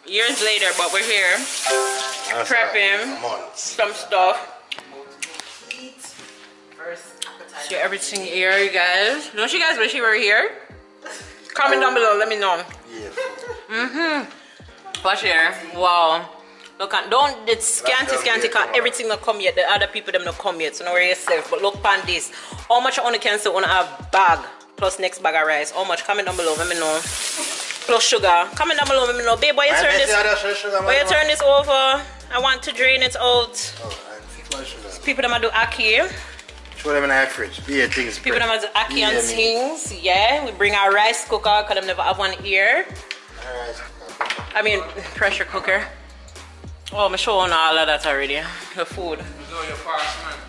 Years later, but we're here prepping some stuff. So everything here, you guys. Don't you guys wish you were here? Comment down below, let me know. Yeah. Watch here. Wow. Look at, don't, it's scanty cause everything not come yet. The other people them not come yet. So don't worry yourself. But look on this. How much I only can say on a bag plus next bag of rice? How much? Comment down below, let me know. Plus sugar. Comment down below, let me know. Babe, why you turn this? Why you turn this over? I want to drain it out. Oh, and fix my sugar. People them do ackee. Show them in the fridge. Be things. People them do ackee and things. Yeah, we bring our rice cooker because them never have one here. I mean pressure cooker. Oh, I'm showing all of that already. The food.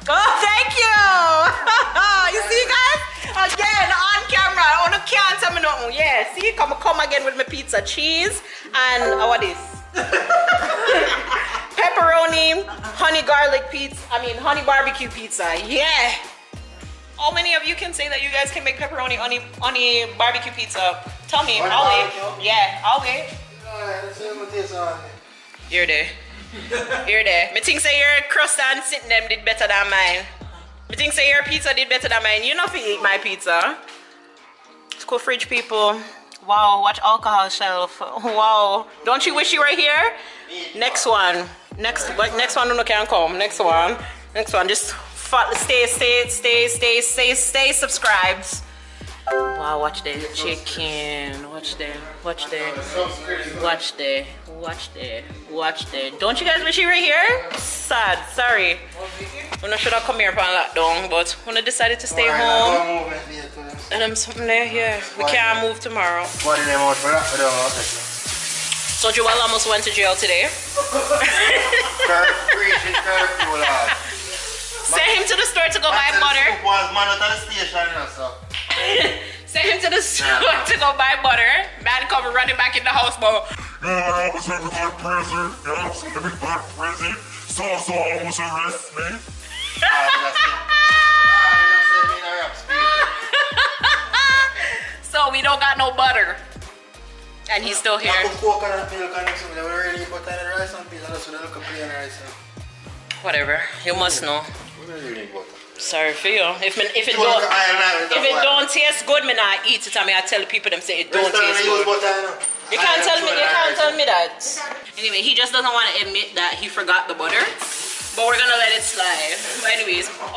Oh, thank you. You see, guys? Again, on camera. Oh, no, can't tell me nothing. Yeah, see, come again with my pizza. Cheese and what is? Pepperoni, honey garlic pizza. I mean, honey barbecue pizza. Yeah. How many of you can say that you guys can make pepperoni honey barbecue pizza? Tell me. I'll wait. Yeah, I'll wait. You're there. You're there. Me think say your crust and sitting them did better than mine. Me think say your pizza did better than mine. You know if you eat my pizza. Let's go fridge, people. Wow, watch alcohol shelf. Wow. Don't you wish you were here? Next one. Next one no can come. Next one. Just stay subscribed. Wow, watch the chicken. Watch the. Don't you guys wish you were here? Sad, sorry. When I should have come here for lockdown, but when I decided to stay home, and I'm something there here. We can't move tomorrow. So Joel almost went to jail today. Send him to the store to go buy butter. Send him to the store to go buy butter. Man come running back in the house, bro. So almost arrest me. So we don't got no butter. And he's still here. Whatever. You must know. Sorry for you. If it don't taste good, me not eat it. I mean, I tell people them say it don't taste good. You can't tell me that. Anyway, he just doesn't want to admit that he forgot the butter. But we're gonna let it slide. But anyways, the recipe?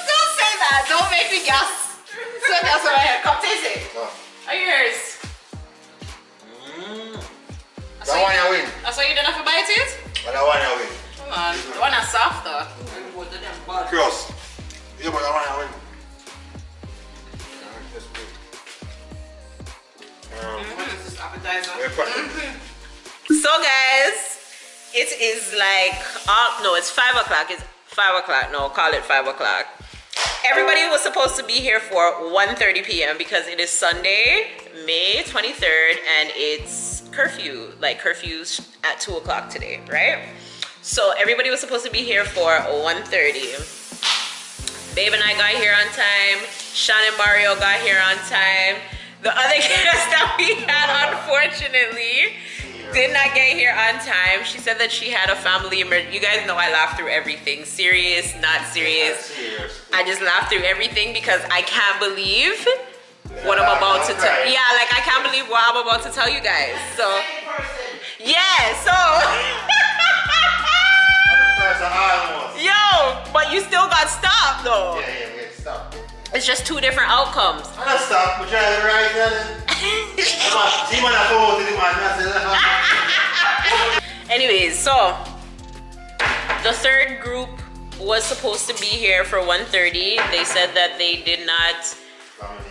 Don't say that. Don't make me gas. So that's what I had. Come taste it. Are yours? That one you win. So you don't have to bite it? That one you win. Come on. The one that's softer. Cross. Yeah, but that one you win. So guys, it is like no, it's 5 o'clock. It's 5 o'clock. No, call it 5 o'clock. Everybody was supposed to be here for 1:30 p.m. because it is Sunday, May 23rd, and it's curfew. Like curfew's at 2 o'clock today, right? So everybody was supposed to be here for 1:30. Babe and I got here on time. Sean and Mario got here on time. The other guest that we had, unfortunately, did not get here on time. She said that she had a family emergency. You guys know I laugh through everything. Serious, not serious. I just laugh through everything because I can't believe what I'm about to tell. Yeah, like I can't believe what I'm about to tell you guys. So, yeah, so. That's almost. Yo, but you still got stopped though. Yeah, we get stopped. It's just two different outcomes. I'm not stopped. We're trying to ride there. See, man, I told you, man. Anyways, so the third group was supposed to be here for 1:30. They said that they did not.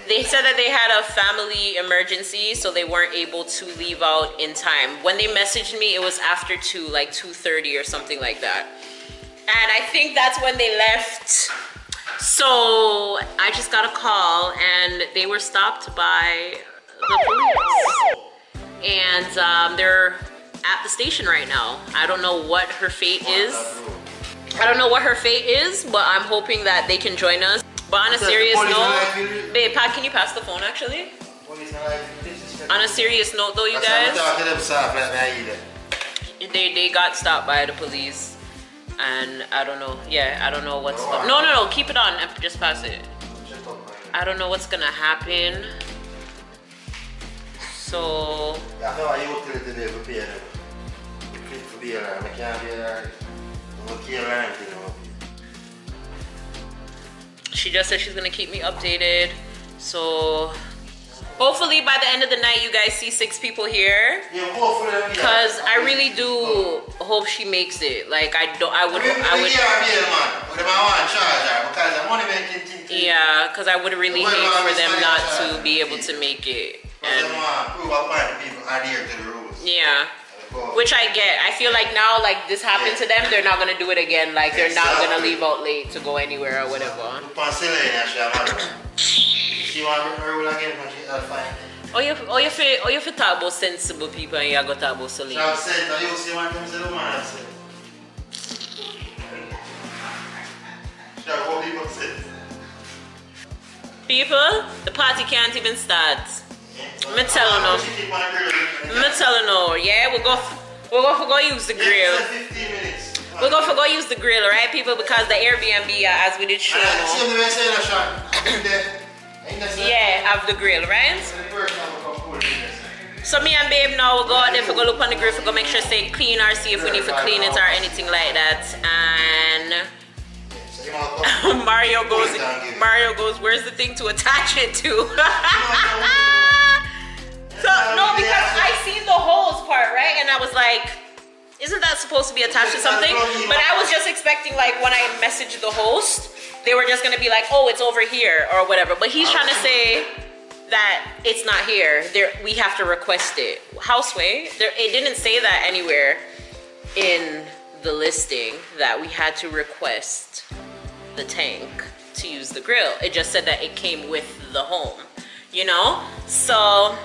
They said that they had a family emergency, so they weren't able to leave out in time. When they messaged me, it was after 2, like 2:30 or something like that. And I think that's when they left. So I just got a call and they were stopped by the police. And they're at the station right now. I don't know what her fate is. I don't know what her fate is, but I'm hoping that they can join us. But on a serious note, babe, Pat, can you pass the phone actually? On a serious note though, you guys, they got stopped by the police. And I don't know, yeah, I don't know what's, no, keep it on and just pass it. I don't know what's gonna happen. So, she just said she's gonna keep me updated. So hopefully by the end of the night you guys see 6 people here. Cause I really do hope she makes it. Like I would yeah, cause I would really hate for them not to be able to make it. And yeah. Which I get. I feel like now, like this happened to them, they're not gonna do it again. Like they're not gonna leave out late to go anywhere or whatever. You feel talk about sensible people and you go talk about Celine. People, the party can't even start. I'm telling you, yeah, we're going to go use the grill. We're going to go use the grill, right, people? Because the Airbnb, as we did show, yeah, have the grill, right? So me and babe now we'll go out there for go look on the grill for go make sure stay clean or see if we need to clean it or anything like that. And Mario goes, where's the thing to attach it to? So no, because I seen the hose part, right? And I was like, isn't that supposed to be attached to something? But I was just expecting like when I messaged the host, they were just gonna be like, oh, it's over here or whatever. But he's trying to say that it's not here. We have to request it. Houseway, it didn't say that anywhere in the listing that we had to request the tank to use the grill. It just said that it came with the home, you know? So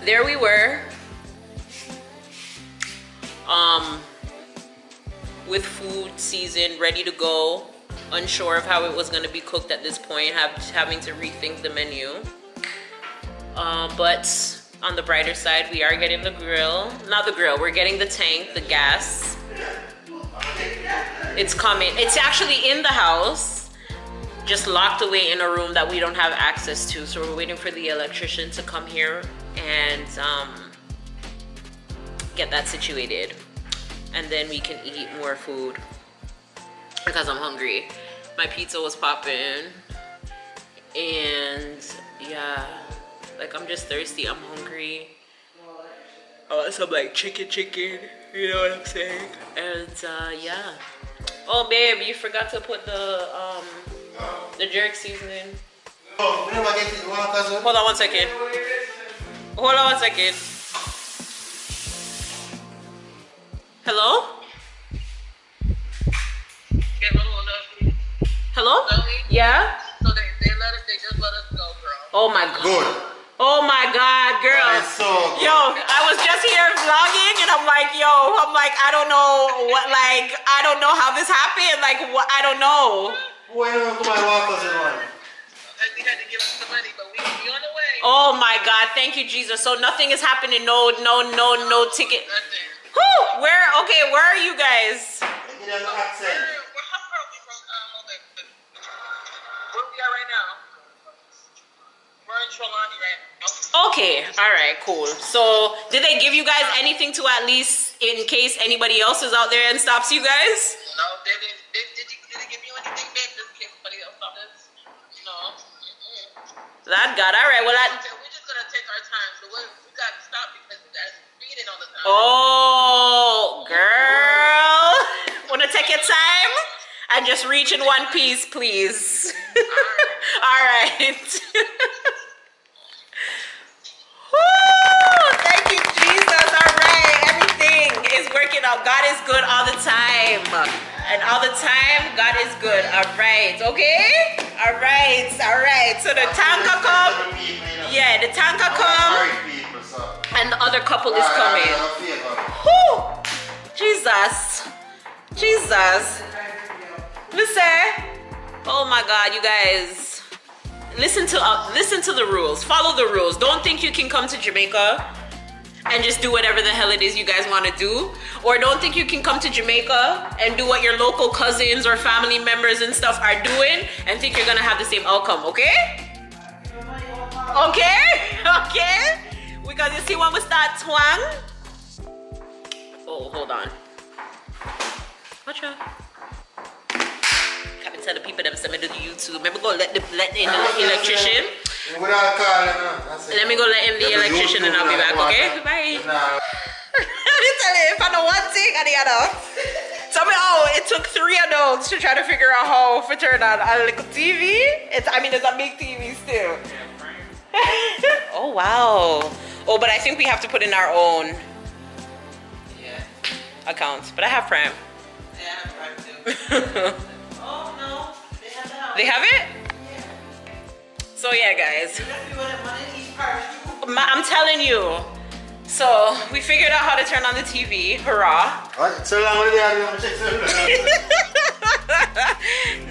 there we were, with food seasoned, ready to go, unsure of how it was going to be cooked at this point, having to rethink the menu. But on the brighter side, we are getting the grill. Not the grill, we're getting the tank, the gas. It's coming. It's actually in the house, just locked away in a room that we don't have access to. So we're waiting for the electrician to come here and get that situated. And then we can eat more food because I'm hungry. My pizza was popping and yeah, like I'm just thirsty, I'm hungry. I want some like chicken, you know what I'm saying? And yeah. Oh babe, you forgot to put the jerk seasoning. Hold on one second. Hello? Hello? Yeah? So they just let us go, girl. Oh my god. Good. Oh my god, girl. That's so good. Yo, I was just here vlogging and I'm like, I don't know what, like, I don't know how this happened. Like, what, I don't know. Why don't my walkers in one? We had to give us the money, but we on the way. Oh my god, thank you, Jesus. So nothing is happening, no ticket. Nothing. Whew, where are you guys? Give me an accent. How far are we from, where we are right now? We're virtual on right now. Okay, all right, cool. So, did they give you guys anything to at least in case anybody else is out there and stops you guys? No, they didn't. Did they give you anything, babe, just in case somebody else stopped us? No. That God, all right. Well, We're just gonna take our time. So we got to stop because you guys are reading all the time. oh, girl, wanna take your time and just reach in one piece, please. All right. Woo! Thank you, Jesus. All right, everything is working out. God is good all the time. And all the time, God is good. All right, okay? All right, all right. So the tanker come. Yeah, the tanker come. And the other couple is coming. Whew! Jesus. Jesus. Listen. Oh my God, you guys. Listen to the rules. Follow the rules. Don't think you can come to Jamaica and just do whatever the hell it is you guys want to do. Or don't think you can come to Jamaica and do what your local cousins or family members and stuff are doing and think you're gonna have the same outcome, okay? Okay? Okay? Because you see when we start twang. Oh, hold on. Watch out. I've been telling people them send me to the YouTube. Maybe go let in the electrician. Let me go let in the electrician and I'll be back, okay? Bye. Let me tell you, if I know one thing and the other. Tell me, it took 3 adults to try to figure out how to turn on a little TV. It's a big TV still. Oh, wow. Oh, but I think we have to put in our own accounts. But I have Prime. Yeah, I have Prime too. Oh, no. They have it. They have it? Yeah. So, yeah, guys. I'm I'm telling you. So, we figured out how to turn on the TV. Hurrah.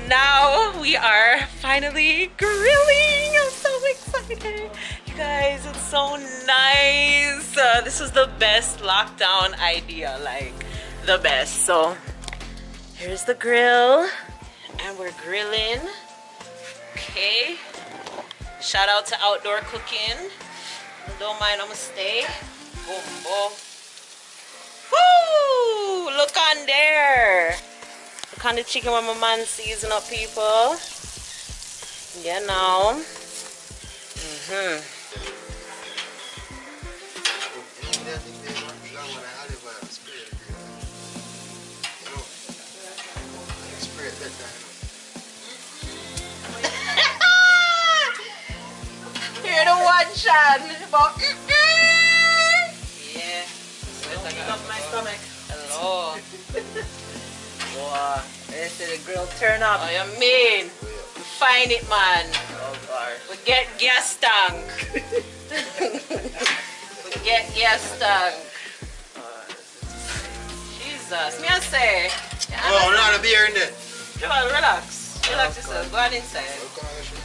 Now we are finally grilling. I'm so excited. You guys, it's so nice. This is the best lockdown idea, like the best. So, here's the grill and we're grilling. Okay. Shout out to Outdoor Cooking. Don't mind, I'm gonna stay. Boom, boom. Woo! Look on there. Look on the chicken when my man season up, people. Yeah, now. Hear the one shot about yeah. opening up my stomach. Hello. Wow. This is the grill turn up. Oh, you mean? Find it, man. Oh gosh. We get gas tank. We get gas tank. Jesus. Me I say. Oh, not a beer in there. Joel, relax. Relax yourself. Go on inside.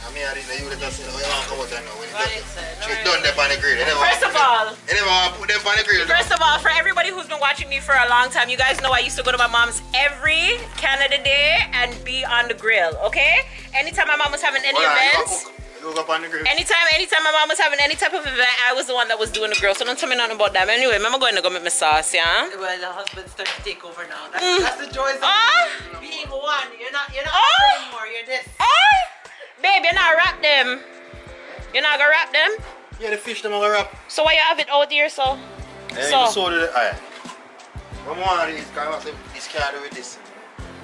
I mean, I didn't know you just know you want to come out and know when Go on inside. you done them on the grill. First of all, you never want to put them on the grill. First of all, for everybody who's been watching me for a long time, you guys know I used to go to my mom's every Canada Day and be on the grill, okay? Anytime my mom was having any events, You go up on the grill. anytime my mom was having any type of event, I was the one that was doing the grill, so don't tell me nothing about that. But anyway, I'm going to go make my sauce, yeah? Well, the husband's starting to take over now. That's the joys of being one. You're not anymore. You're this. Oh! Babe, you're not wrap them. You're not gonna wrap them? Yeah, the fish them are wrap. So why you have it out there, so? So did it. Alright. One more of these guys, this can't do with this.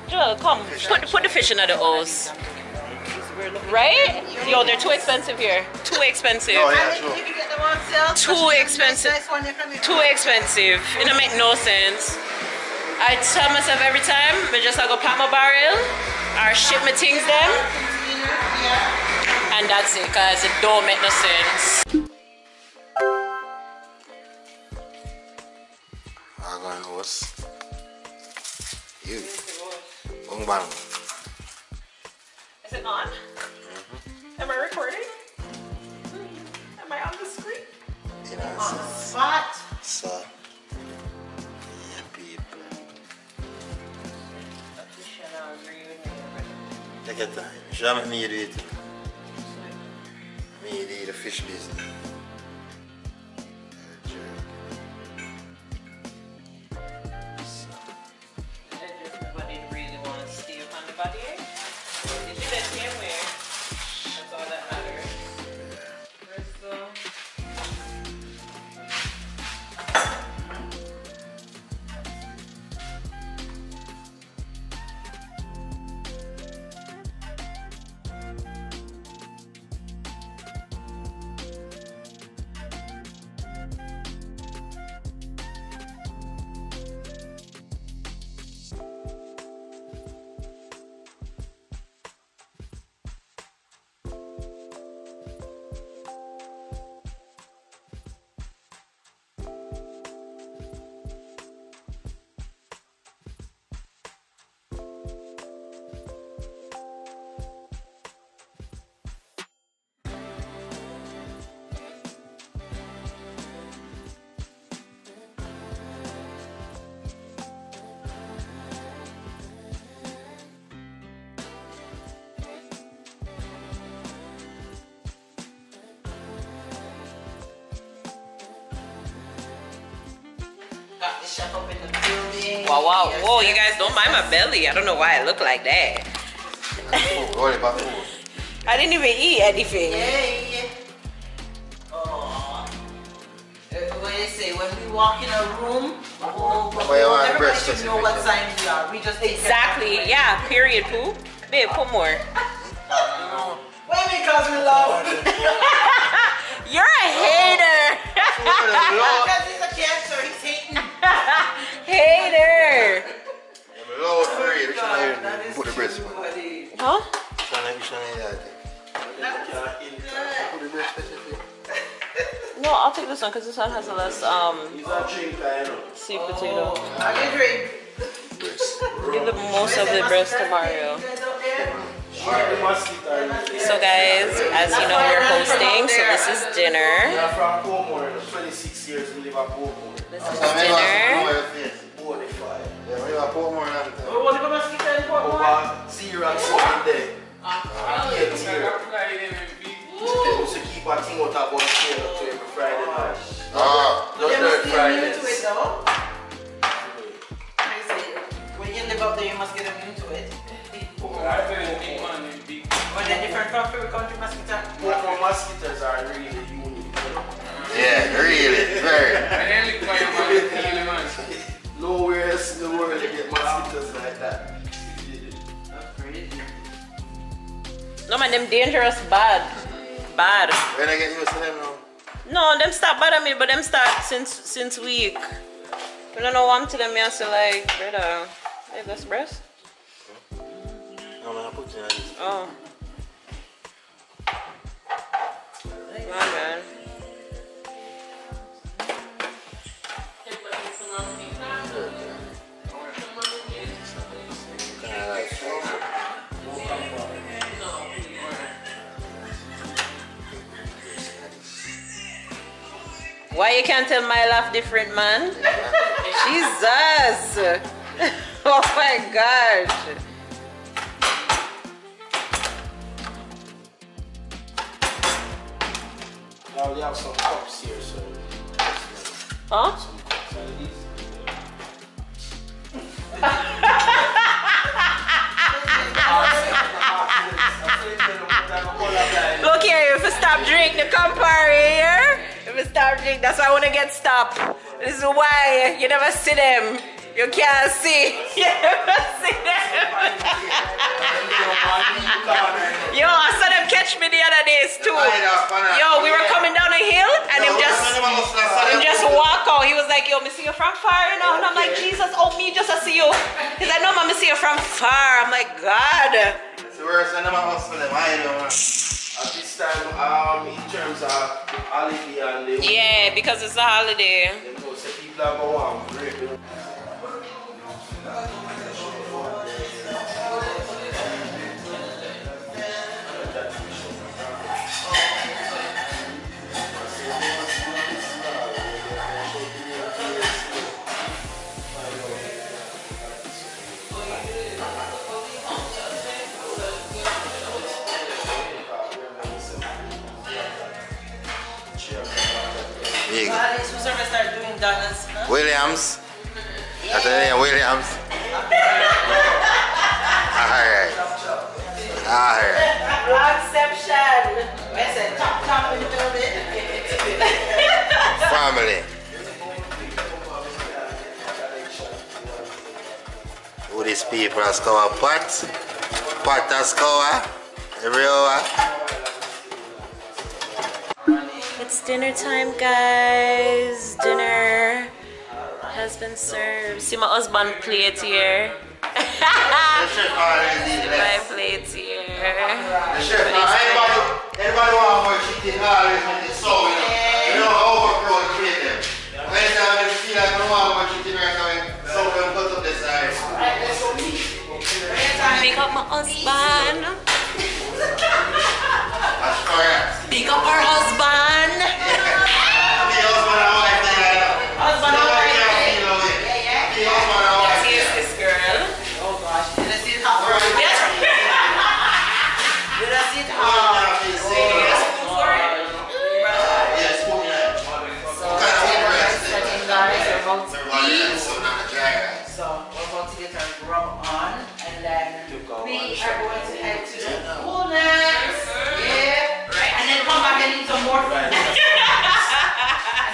Joel, come. Put the fish in the O's. Right? Yo, they're too expensive here. Too expensive. Oh, yeah, sure. You can get them on sale. Too expensive. Nice one, Too expensive. It don't make no sense. I tell myself every time, I just like go pack my barrel, or ship my things them, and that's it, cause it don't make no sense. I'm going to host. You. Bang. Is it on? Am I recording? Am I on the screen? Spot. So, yeah, people. Take your time. Show me do it. Me do the fish. fish business. Nobody really want to stay upon the body. Did you let him wear? That's all that matters. Bristol. Got the chef up in the building. Wow, wow. Yes, Whoa, yes. you guys don't mind my belly. I don't know why I look like that. What about food? I didn't even eat anything. Yay. Oh. What they say, when we walk in a room, everybody should know what sign we are. We just Exactly. Yeah, period, poo. Babe, put more. Wait a minute, cause we love. You're a hater. Because he's a cancer, he's hating. Hater. Put the breast on. Huh? Put the breast No, I'll take this one because this one has a less sweet potato. I can drink. Give the most of the breast to Mario. So guys, as you know, we're hosting, so this is dinner. This is dinner. When you live up there, you must get immune to it. When they're different from every country mosquito. More mosquitoes are really unique. Yeah, really, very. Nowhere else in the world you get mosquitoes like that. That's crazy. No man, them dangerous bad. Bad. When I get used to them now. No, them start bad at me, but them start since week. I don't know what I'm to them, I say like, brother, hey, that's breast? No, man, I put it in this. Oh. My man. Why you can't tell my laugh different, man? Jesus! Oh my gosh! Now we have some cups here, so. Huh? Some cups like these. Look here, if you stop drink, the Campari here. If you stop drink, that's why I want to get stopped. This is why you never see them. You can't see. You never see them. Yo, I saw them catch me the other days too. Yo, we were coming down a hill and him just walk out. He was like, yo, me see you from far, you know? And I'm like, Jesus, oh me just to see you. He's like, no, man, me see you from far. I'm like, God. It's the worst when I'm a husband, I know. At this time, in terms of holiday and the Yeah, because it's a holiday. people are going on break. when I start doing dollars. Huh? Williams. That's the name, Williams. Alright. Alright. Conception. I said top in the building. Family. Who these people has covered pot? Pot has covered every hour. It's dinner time, guys. Dinner has been served. See my husband plate here. The chef already did My less. plate here. The chef, everybody want more chicken always with the soul, you know. You know how overcrowd create them. Anytime they feel like we want more chicken right now, so we put up the size. Pick up my husband. That's correct. Pick up our husband. The husband and wife thing like that. Husband and wife thing. Yeah. The husband and wife thing. Here's this girl. Oh gosh, did I see it hot? Yes. Did I see it hot? Yes, spoon that. So, setting guys, we're about to eat. So not a dry rice. So, we're about to get our grub on, and then we are going to head to the pool next. Yeah. Right. And then come back and eat some more food. And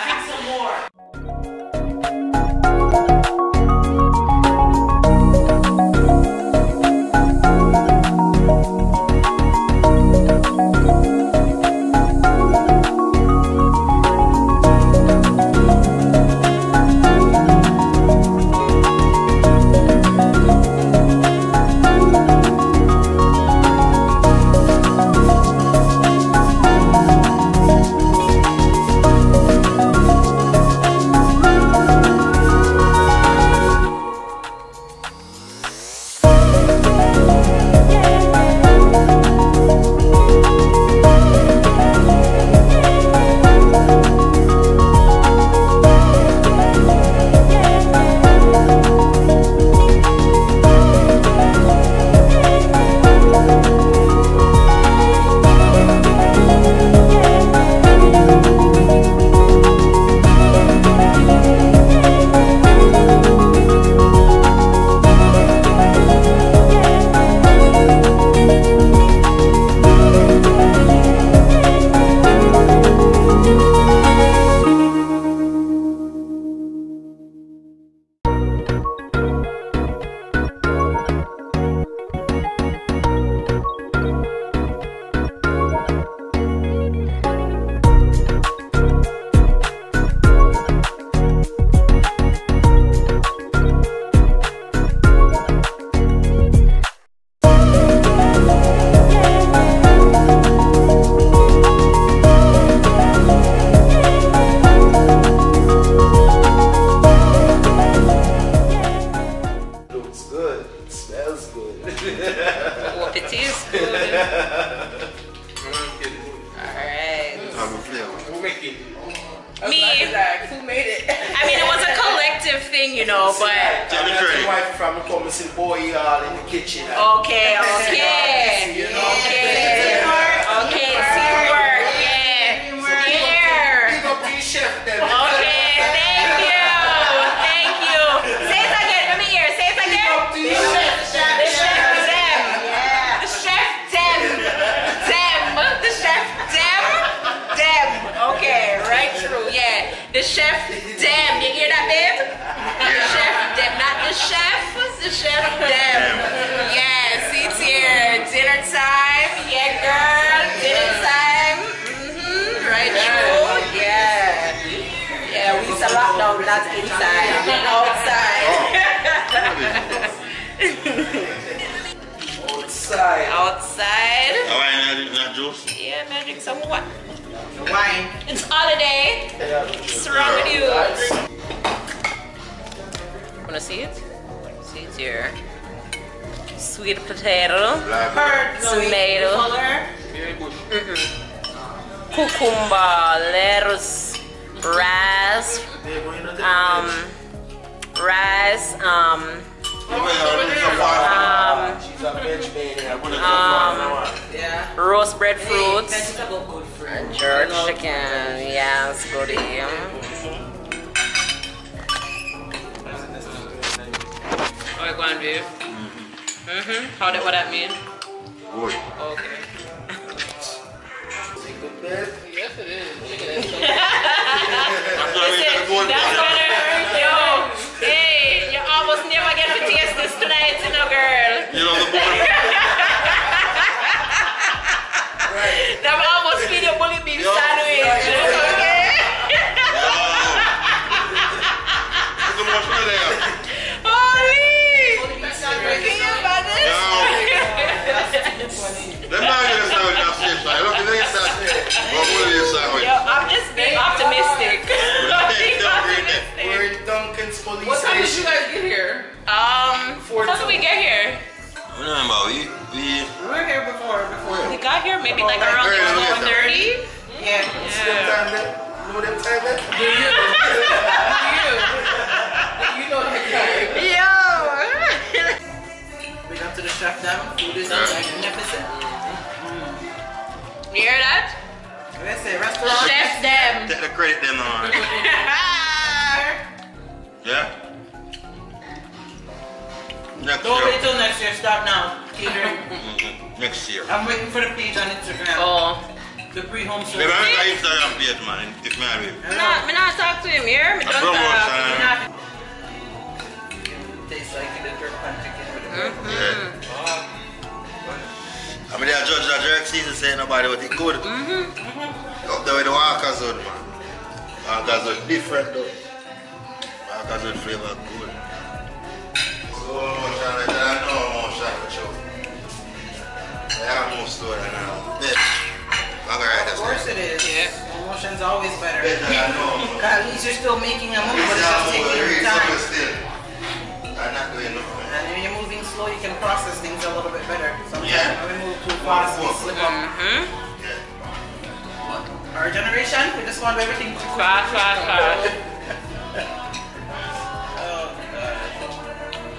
drink some more. You know, but the wife from the coming boy in the kitchen. Okay, okay, You know? okay, teamwork, yeah, here. Big up the chef then. Okay, thank you. Say it again. Let me hear. Say it again. The chef Dem. The chef Dem. The chef Dem. Okay, right through. Yeah, the chef Dem. You hear that, babe? The chef Dem, not the chef. The chef Dem. Yes, it's here. Dinner time. Yeah, girl. Dinner time. Right through. Yeah. Yeah, we used to lock down, not inside, outside. Outside. Outside. Wine not juice? Yeah, man, drink some wine. Wine. It's holiday. What's wrong with you? Wanna see it? See it here. Sweet potato. Tomato. Color. Cucumber, lettuce, rice, roast breadfruit, Vegetable good fruit. jerk chicken, yes, goodie. babe. How did what that mean? Good. Okay. Yes, it is. Look at that. Listen, that's better. Yo, hey, you almost never get to taste this tonight, you know, girl. You know the boy. Them almost feed your bully beef sandwich. Okay? Look at what's there. Holy! Can you imagine? Them not gonna start with that stage, right? Look at the stage. Yo, I'm just being optimistic. We're in Duncan's police What time did you station. guys get here? How did we get here? Remember, we were here before. We got here maybe like around 12:30. Yeah. Them time then? You know them time then? You know that guy. Yo! We got to the chef now. Food is magnificent. You hear that? Let's say restaurant. Chef Dem. take the credit then on. Yeah? Next Don't wait year. till next year. Start now. Catering. Next year. I'm waiting for the page on Instagram. Oh. The pre-home They service. don't have Instagram page, man. If me and Me not talk to him here. Me don't talk. Tastes like the jerk pan chicken with the Yeah. I mean, they are judge that jerk season saying nobody what it good. Up there with the Walker's on, man. Walker's on different though. Walker's on flavor good. So much on it, I know how much I for sure. They have more store than now. Of course it is. Yeah. Promotion's always better. Better than I know. At least you're still making a move, but it's just taking time. Still. I'm not doing nothing. And when you're moving slow, you can process things a little bit better. Sometimes Yeah. when we move too fast, we slip up. Yeah. Our generation, we just want everything to Fast.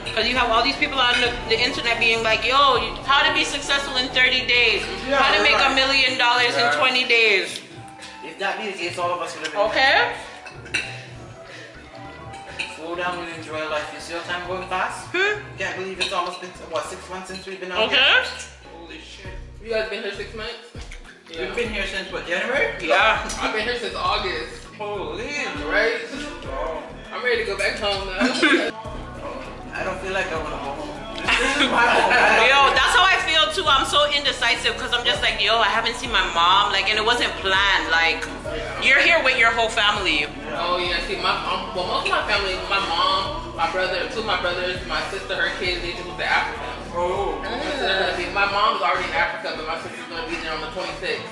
Because you have all these people on the internet being like, yo, how to be successful in 30 days. How to make $1 million in 20 days. If that be the case, all of us would have been. Okay? Slow down and enjoy life. You see your time going fast? Can't believe it's almost been, what, 6 months since we've been out here? Okay? Holy shit. You guys been here 6 months? We've been here since, what, January? Yeah. I've been here since August. Holy. Right? I'm ready to go back home now. I don't feel like I want to go home. This is my home. Yo, that's how I feel too. I'm so indecisive because I'm just like, yo, I haven't seen my mom. Like, and it wasn't planned. Like, you're here with your whole family. Oh yeah, see, well, most of my family, my mom, my brother, 2 of my brothers, my sister, her kids, they just moved to Africa. Oh. My mom's already in Africa, but my sister's gonna be there on the 26th.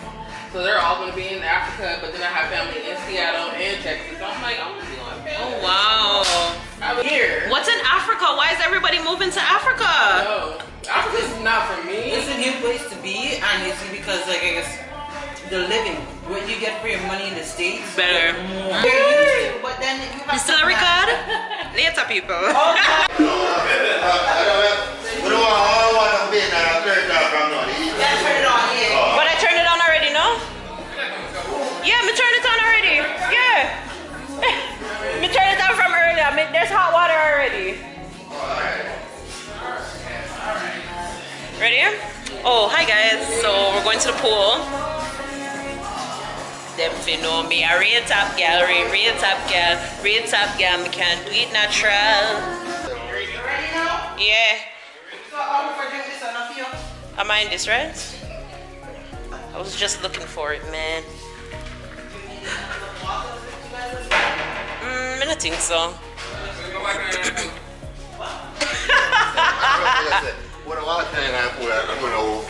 So they're all gonna be in Africa, but then I have family in Seattle and Texas. So I'm like, I want to see my family. Oh, wow. I'm here. What's in Africa? Why is everybody moving to Africa? No, Africa's not for me. It's a new place to be, and you see, because, like, I guess, the living, what you get for your money in the States, Better. more. They're used to, but then you have You still to record? Later, people. We don't want to be in a third time from now. Yeah, turn it on, yeah. But I turned it on already, no? Yeah, me turned it on already. Yeah. Me turned it on from earlier. There's hot water already. Ready? Oh, hi guys. So we're going to the pool. Them fi know me a real top gal, real top gal, real top gal. Me can't do it natural. Ready now? Yeah. So, I'm for drink this enough here. I mind this, right? I was just looking for it, man. I don't think so. What a lot of things I put out, you know.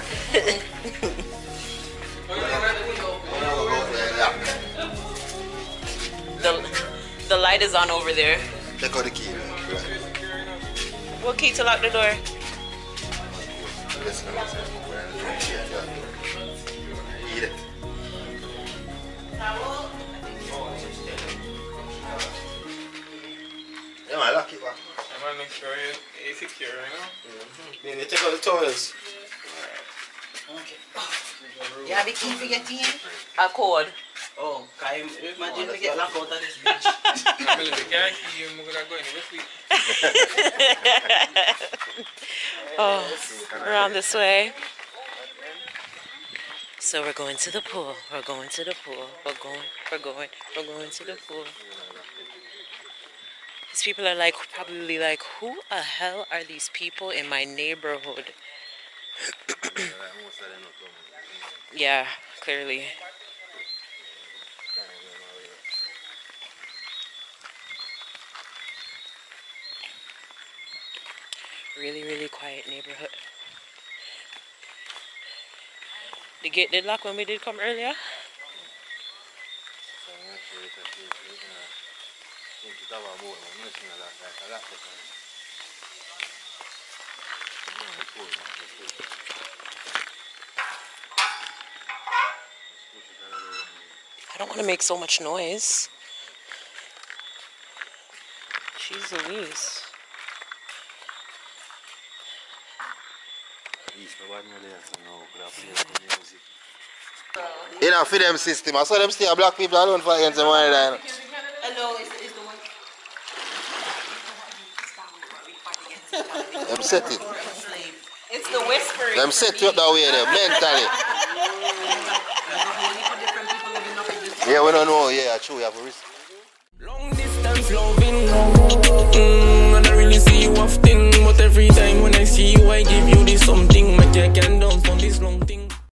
The light is on over there. Take out the key. What key to lock the door? Eat it. Yeah, man, lock it back. I want to make sure it's secure, you know? Then you take out the towels. Okay. You have a key for your team? A cord. Oh, can you imagine we get locked out of this beach? I'm going to go in the sleep. Oh, around this way. So we're going to the pool. We're going to the pool. We're going to the pool. These people are like, probably like, who the hell are these people in my neighborhood? Yeah, clearly. Really, really quiet neighborhood. The gate did lock when we did come earlier. I don't want to make so much noise. Jeez Louise. You know, for them system. I saw them stay black people alone for against them one line. Hello, is the one. Them set it. It's the whispering. Them set you up that way there, mentally. Yeah, we don't know. Yeah, true. You have a risk. Long distance loving. I don't really see you often, but every time when I see you, I give you this something. Make you can do.